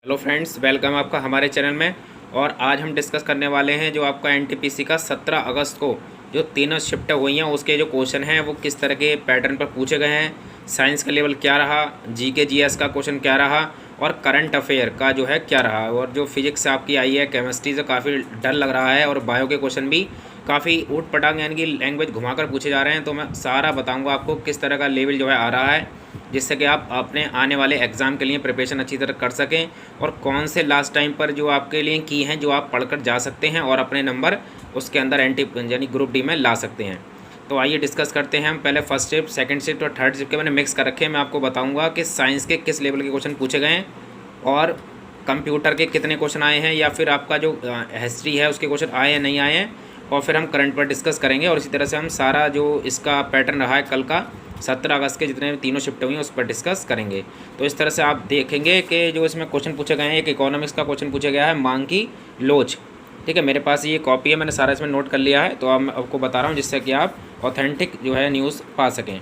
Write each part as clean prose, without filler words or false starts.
Hello friends, welcome आपका हमारे channel में। और आज हम डिस्कस करने वाले हैं जो आपका एनटीपीसी का 17 अगस्त को जो तीनों शिफ्ट हुई हैं उसके जो क्वेश्चन हैं वो किस तरह के पैटर्न पर पूछे गए हैं। साइंस का लेवल क्या रहा, जीके जीएस का क्वेश्चन क्या रहा और करंट अफेयर का जो है क्या रहा। और जो फिजिक्स आपकी आई है, केमिस्ट्री से काफ़ी डर लग रहा है और बायो के क्वेश्चन भी काफ़ी ऊट पटांग यानी कि लैंग्वेज घुमाकर पूछे जा रहे हैं। तो मैं सारा बताऊँगा आपको किस तरह का लेवल जो है आ रहा है, जिससे कि आप अपने आने वाले एग्ज़ाम के लिए प्रिपरेशन अच्छी तरह कर सकें और कौन से लास्ट टाइम पर जो आपके लिए की हैं जो आप पढ़कर जा सकते हैं और अपने नंबर उसके अंदर यानी ग्रुप डी में ला सकते हैं। तो आइए डिस्कस करते हैं हम। पहले फर्स्ट शिफ्ट, सेकंड शिफ्ट और थर्ड शिफ्ट के मैंने मिक्स कर रखे हैं। मैं आपको बताऊंगा कि साइंस के किस लेवल के क्वेश्चन पूछे गए हैं और कंप्यूटर के कितने क्वेश्चन आए हैं, या फिर आपका जो हिस्ट्री है उसके क्वेश्चन आए हैं नहीं आए हैं। और फिर हम करंट पर डिस्कस करेंगे और इसी तरह से हम सारा जो इसका पैटर्न रहा है कल का 17 अगस्त के जितने भी तीनों शिफ्ट हुई हैं उस पर डिस्कस करेंगे। तो इस तरह से आप देखेंगे कि जो इसमें क्वेश्चन पूछे गए हैं, एक इकोनॉमिक्स का क्वेश्चन पूछा गया है, मांग की लोच। ठीक है, मेरे पास ये कॉपी है, मैंने सारा इसमें नोट कर लिया है, तो अब मैं आपको बता रहा हूँ जिससे कि आप ऑथेंटिक जो है न्यूज़ पा सकें।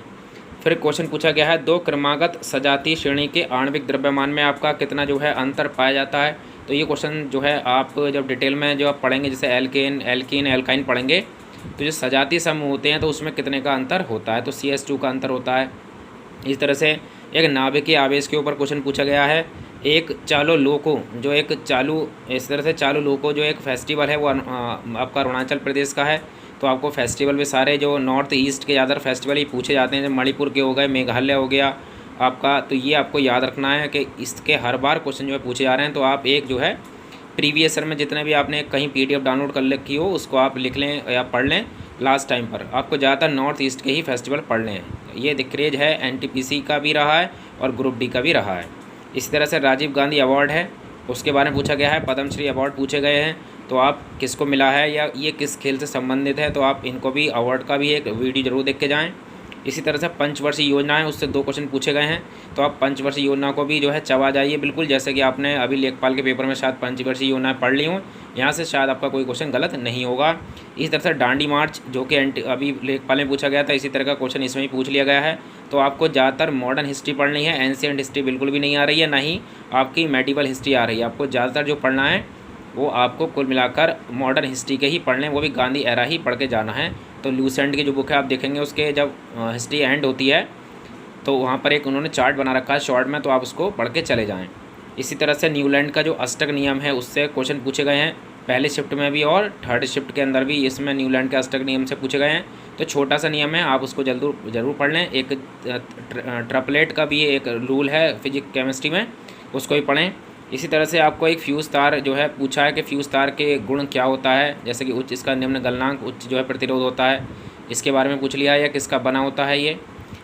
फिर क्वेश्चन पूछा गया है, दो क्रमागत सजातीय श्रेणी के आणविक द्रव्यमान में आपका कितना जो है अंतर पाया जाता है। तो ये क्वेश्चन जो है आप जब डिटेल में जो आप पढ़ेंगे, जैसे एल्केन, एल्कीन, एल्काइन पढ़ेंगे, तो जो सजातीय समूह होते हैं तो उसमें कितने का अंतर होता है, तो CH2 का अंतर होता है। इस तरह से एक नाभिकीय आवेश के ऊपर क्वेश्चन पूछा गया है, एक चालो लोको जो एक चालू, इस तरह से चालू लोको जो एक फेस्टिवल है वो आपका अरुणाचल प्रदेश का है। तो आपको फेस्टिवल में सारे जो नॉर्थ ईस्ट के ज़्यादातर फेस्टिवल ही पूछे जाते हैं, जैसे मणिपुर के हो गए, मेघालय हो गया आपका। तो ये आपको याद रखना है कि इसके हर बार क्वेश्चन जो है पूछे जा रहे हैं। तो आप एक जो है प्रीवियस ईयर में जितने भी आपने कहीं PDF डाउनलोड कर रखी हो उसको आप लिख लें या पढ़ लें। लास्ट टाइम पर आपको ज़्यादातर नॉर्थ ईस्ट के ही फेस्टिवल पढ़ने हैं। ये क्रेज है, NTPC का भी रहा है और ग्रुप डी का भी रहा है। इसी तरह से राजीव गांधी अवार्ड है, उसके बारे में पूछा गया है। पद्मश्री अवार्ड पूछे गए हैं, तो आप किसको मिला है या ये किस खेल से संबंधित है, तो आप इनको भी अवार्ड का भी एक वीडियो जरूर देख के जाएँ। इसी तरह से पंचवर्षीय योजना है, उससे 2 क्वेश्चन पूछे गए हैं, तो आप पंचवर्षीय योजना को भी जो है चबा जाइए बिल्कुल, जैसे कि आपने अभी लेखपाल के पेपर में शायद पंचवर्षीय योजना पढ़ ली हूँ, यहाँ से शायद आपका कोई क्वेश्चन गलत नहीं होगा। इस तरह से डांडी मार्च जो कि अभी लेखपाल में पूछा गया था, इसी तरह का क्वेश्चन इसमें भी पूछ लिया गया है। तो आपको ज़्यादातर मॉडर्न हिस्ट्री पढ़नी है, एंशिएंट हिस्ट्री बिल्कुल भी नहीं आ रही है, ना ही आपकी मेडिवल हिस्ट्री आ रही है। आपको ज़्यादातर जो पढ़ना है वो आपको कुल मिलाकर मॉडर्न हिस्ट्री के ही पढ़ने, वो भी गांधी एरा ही पढ़ के जाना है। तो ल्यूसेंट की जो बुक है आप देखेंगे, उसके जब हिस्ट्री एंड होती है तो वहाँ पर एक उन्होंने चार्ट बना रखा है शॉर्ट में, तो आप उसको पढ़ के चले जाएँ। इसी तरह से न्यूलैंड का जो अष्टक नियम है उससे क्वेश्चन पूछे गए हैं, पहले शिफ्ट में भी और थर्ड शिफ्ट के अंदर भी इसमें न्यूलैंड के अष्टक नियम से पूछे गए हैं। तो छोटा सा नियम है, आप उसको ज़रूर पढ़ लें। एक ट्रिपलेट का भी एक रूल है फिजिक्स केमिस्ट्री में, उसको भी पढ़ें। इसी तरह से आपको एक फ्यूज़ तार जो है पूछा है कि फ्यूज़ तार के गुण क्या होता है, जैसे कि उच्च इसका निम्न गलनांक, उच्च जो है प्रतिरोध होता है, इसके बारे में पूछ लिया है, या किसका बना होता है ये।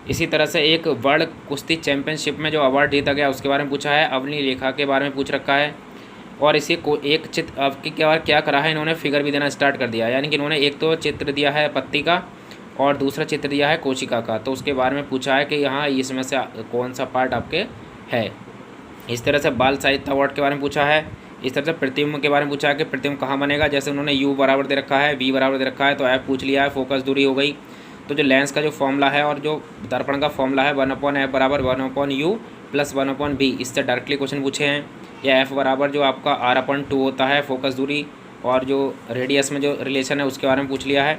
इसी तरह से एक वर्ल्ड कुश्ती चैंपियनशिप में जो अवार्ड जीता गया उसके बारे में पूछा है, अवनी रेखा के बारे में पूछ रखा है। और इसी को एक चित्र आपकी क्या करा है, इन्होंने फिगर भी देना स्टार्ट कर दिया, यानी कि इन्होंने एक तो चित्र दिया है पत्ती का और दूसरा चित्र दिया है कोशिका का, तो उसके बारे में पूछा है कि यहाँ इसमें से कौन सा पार्ट आपके है। इस तरह से बाल साहित्य अवार्ड के बारे में पूछा है। इस तरह से प्रतिबिंब के बारे में पूछा है कि प्रतिबिंब कहाँ बनेगा, जैसे उन्होंने U बराबर दे रखा है, V बराबर दे रखा है, तो F पूछ लिया है, फोकस दूरी हो गई। तो जो लेंस का जो फॉर्मूला है और जो दर्पण का फॉर्मूला है 1/f बराबर 1/u प्लस 1/b, इससे डायरेक्टली क्वेश्चन पूछे हैं। या F बराबर जो आपका R/2 होता है फोकस दूरी, और जो रेडियस में जो रिलेशन है उसके बारे में पूछ लिया है।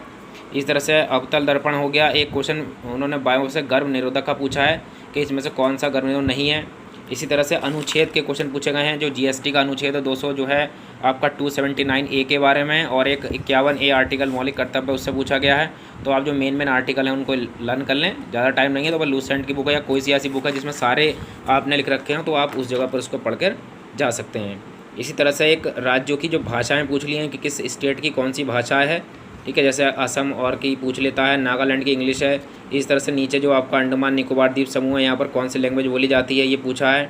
इस तरह से अवतल दर्पण हो गया। एक क्वेश्चन उन्होंने बायो से गर्भ निरोधक का पूछा है कि इसमें से कौन सा गर्भ निरोधक नहीं है। इसी तरह से अनुच्छेद के क्वेश्चन पूछे गए हैं, जो GST का अनुच्छेद 200 जो है आपका 279A के बारे में, और एक 51A आर्टिकल मौलिक कर्तव्य उससे पूछा गया है। तो आप जो मेन आर्टिकल हैं उनको लर्न कर लें, ज़्यादा टाइम नहीं है तो बस लूसेंट की बुक है या कोई सी ऐसी बुक है जिसमें सारे आपने लिख रखे हैं, तो आप उस जगह पर उसको पढ़ कर जा सकते हैं। इसी तरह से एक राज्यों की जो भाषाएँ पूछ ली हैं कि किस स्टेट की कौन सी भाषा है, ठीक है, जैसे असम और की पूछ लेता है, नागालैंड की इंग्लिश है। इस तरह से नीचे जो आपका अंडमान निकोबार द्वीप समूह है, यहाँ पर कौन सी लैंग्वेज बोली जाती है ये पूछा है।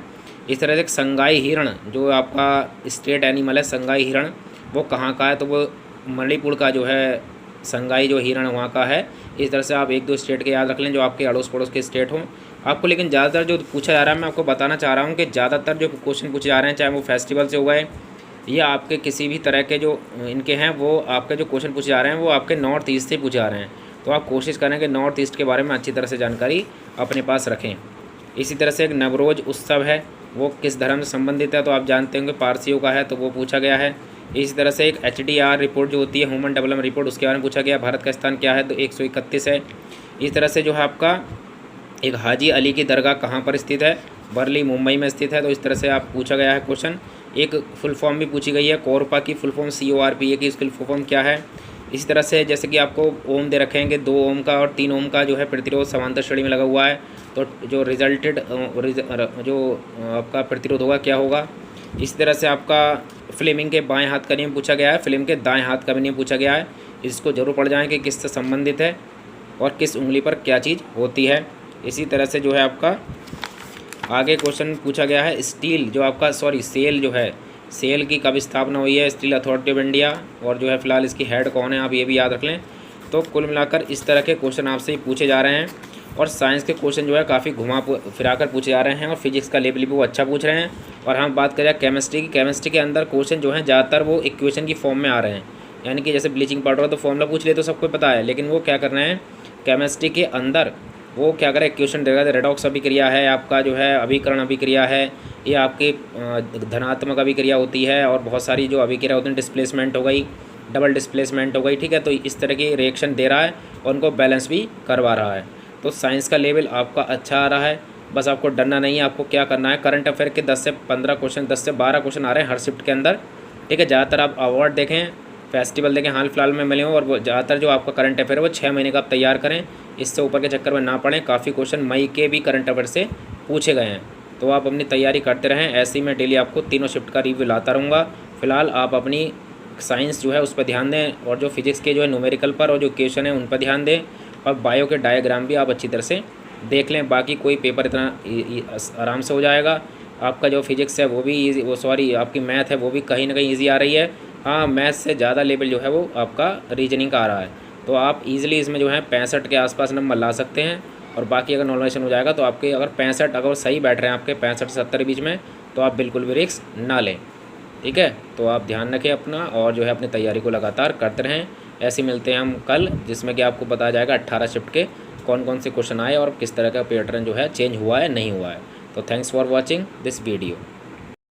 इस तरह से एक संगाई हिरण जो आपका स्टेट एनिमल है, संगाई हिरण वो कहाँ का है, तो वो मणिपुर का जो है संगाई जो हिरण वहाँ का है। इस तरह से आप 1-2 स्टेट के याद रख लें जो आपके अड़ोस पड़ोस के स्टेट हों आपको। लेकिन ज़्यादातर जो पूछा जा रहा है, मैं आपको बताना चाह रहा हूँ कि ज़्यादातर जो क्वेश्चन पूछे जा रहे हैं, चाहे वो फेस्टिवल से हो गए या आपके किसी भी तरह के जो इनके हैं, वो आपके जो क्वेश्चन पूछे जा रहे हैं वो आपके नॉर्थ ईस्ट से पूछे जा रहे हैं। तो आप कोशिश करें कि नॉर्थ ईस्ट के बारे में अच्छी तरह से जानकारी अपने पास रखें। इसी तरह से एक नवरोज़ उत्सव है, वो किस धर्म से संबंधित है, तो आप जानते होंगे पारसियों का है, तो वो पूछा गया है। इसी तरह से एक HDR रिपोर्ट जो होती है, ह्यूमन डेवलपमेंट रिपोर्ट, उसके बारे में पूछा गया। भारत का स्थान क्या है, तो 131 है। इस तरह से जो है आपका एक हाजी अली की दरगाह कहाँ पर स्थित है, वर्ली मुंबई में स्थित है। तो इस तरह से आप पूछा गया है क्वेश्चन। एक फुल फॉर्म भी पूछी गई है, कोरपा की फुल फॉर्म CORPA की फुल फॉर्म क्या है। इसी तरह से जैसे कि आपको ओम दे रखेंगे, 2 ओम का और 3 ओम का जो है प्रतिरोध समांतर श्रेणी में लगा हुआ है, तो जो रिजल्टेड जो आपका प्रतिरोध होगा क्या होगा। इस तरह से आपका फ्लेमिंग के बाएं हाथ का नियम पूछा गया है, फ्लेमिंग के दाएं हाथ का भी नियम पूछा गया है। इसको जरूर पढ़ जाएं कि किससे संबंधित है और किस उंगली पर क्या चीज़ होती है। इसी तरह से जो है आपका आगे क्वेश्चन पूछा गया है, स्टील जो आपका सेल जो है, सेल की कब स्थापना हुई है, स्टील अथॉरिटी ऑफ इंडिया, और जो है फिलहाल इसकी हेड कौन है, आप ये भी याद रख लें। तो कुल मिलाकर इस तरह के क्वेश्चन आपसे ही पूछे जा रहे हैं, और साइंस के क्वेश्चन जो है काफ़ी घुमा फिरा कर पूछे जा रहे हैं, और फिजिक्स का लेवल भी वो अच्छा पूछ रहे हैं। और हम बात करें केमिस्ट्री की, केमिस्ट्री के अंदर क्वेश्चन जो हैं ज़्यादातर वो इक्वेशन की फॉर्म में आ रहे हैं, यानी कि जैसे ब्लीचिंग पाउडर तो फॉर्मूला पूछ ले तो सबको पता है, लेकिन वो क्या कर रहे हैं केमिस्ट्री के अंदर, वो क्या करें इक्वेशन देगा, रेडॉक्स अभिक्रिया है, आपका जो है अभिकरण अभिक्रिया है, ये आपकी धनात्मक अभिक्रिया होती है, और बहुत सारी जो अभिक्रिया होती है, डिस्प्लेसमेंट हो गई, डबल डिस्प्लेसमेंट हो गई, ठीक है। तो इस तरह की रिएक्शन दे रहा है और उनको बैलेंस भी करवा रहा है। तो साइंस का लेवल आपका अच्छा आ रहा है, बस आपको डरना नहीं है। आपको क्या करना है, करंट अफेयर के 10 से 15 क्वेश्चन, 10 से 12 क्वेश्चन आ रहे हैं हर शिफ्ट के अंदर, ठीक है। ज़्यादातर आप अवार्ड देखें, फेस्टिवल देखें, हाल फिलहाल में मिले हों, और वो ज़्यादातर जो आपका करंट अफेयर है वो 6 महीने का आप तैयार करें, इससे ऊपर के चक्कर में ना पड़ें। काफ़ी क्वेश्चन मई के भी करंट अफेयर से पूछे गए हैं, तो आप अपनी तैयारी करते रहें। ऐसे ही मैं डेली आपको तीनों शिफ्ट का रिव्यू लाता रहूँगा। फिलहाल आप अपनी साइंस जो है उस पर ध्यान दें, और जो फिजिक्स के जो है न्यूमेरिकल पर और जो क्वेश्चन है उन पर ध्यान दें, और बायो के डायग्राम भी आप अच्छी तरह से देख लें। बाकी कोई पेपर इतना आराम से हो जाएगा। आपका जो फिजिक्स है वो भी आपकी मैथ है वो भी कहीं ना कहीं ईजी आ रही है। हाँ, मैथ से ज़्यादा लेवल जो है वो आपका रीजनिंग का आ रहा है, तो आप इजीली इसमें जो है 65 के आसपास नंबर ला सकते हैं। और बाकी अगर नॉर्मलाइजेशन हो जाएगा तो आपके अगर 65 अगर सही बैठ रहे हैं आपके 65 से 70 के बीच में, तो आप बिल्कुल भी रिस्क ना लें, ठीक है। तो आप ध्यान रखें अपना, और जो है अपनी तैयारी को लगातार करते रहें। ऐसे मिलते हैं हम कल, जिसमें कि आपको बताया जाएगा 18 शिफ्ट के कौन कौन से क्वेश्चन आए और किस तरह का पैटर्न जो है चेंज हुआ है नहीं हुआ है। तो thanks for watching this video.